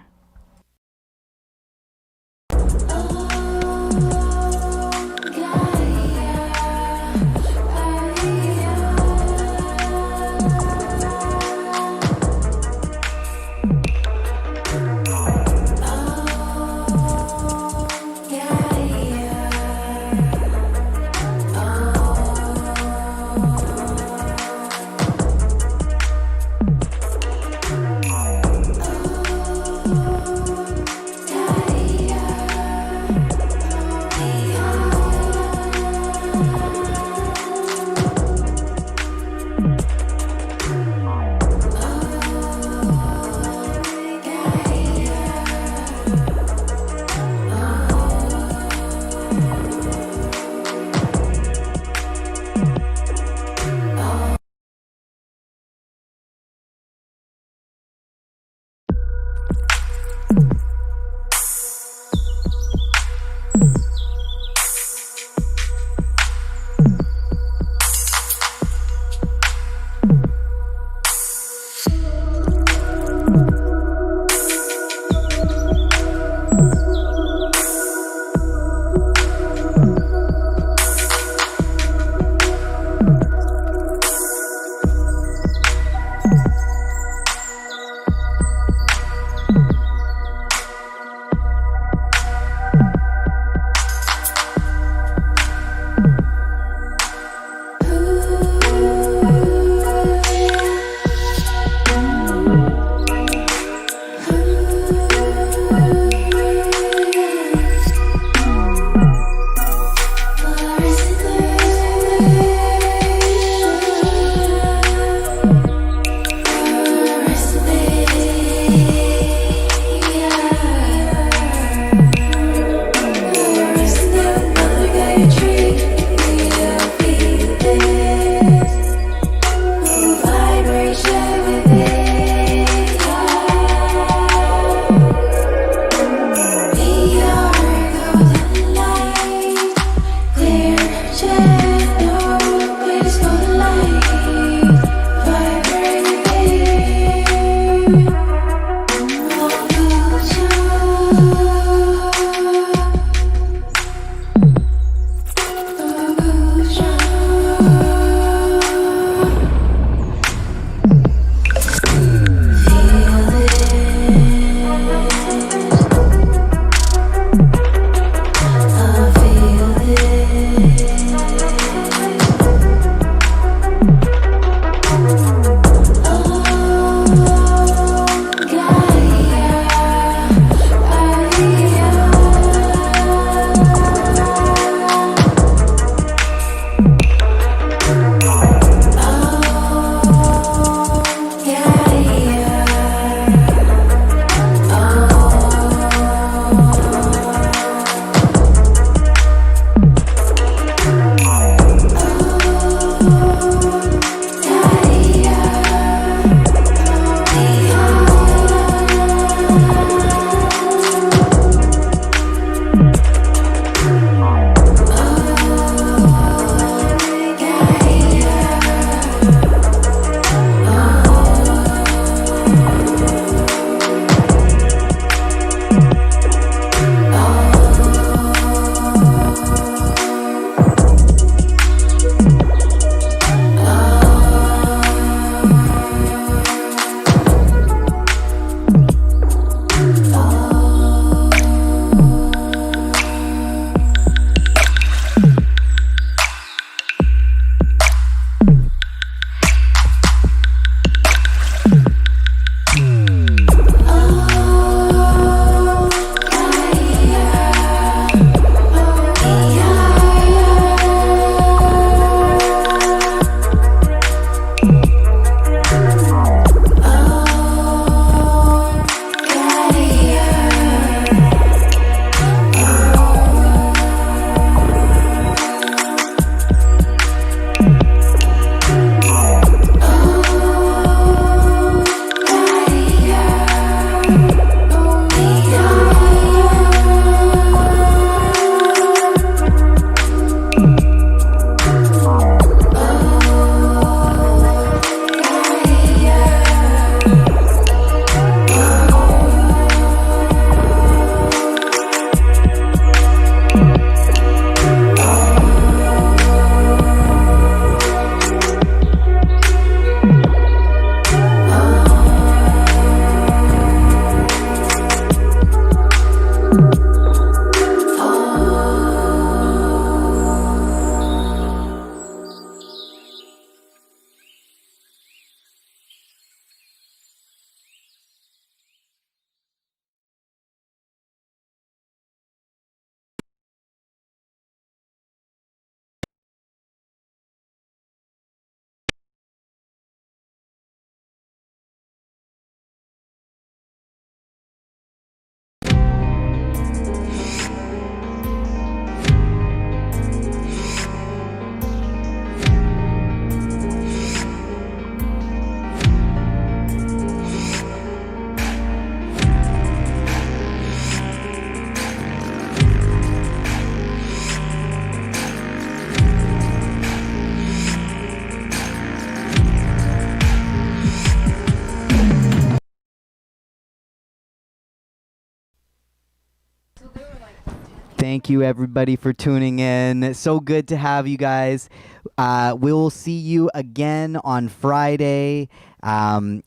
So they were like 10. Thank you, everybody, for tuning in. So good to have you guys. We will see you again on Friday, and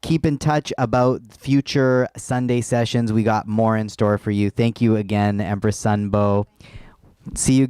keep in touch about future Sunday sessions. We got more in store for you. Thank you again, Empress Sunbow. See you.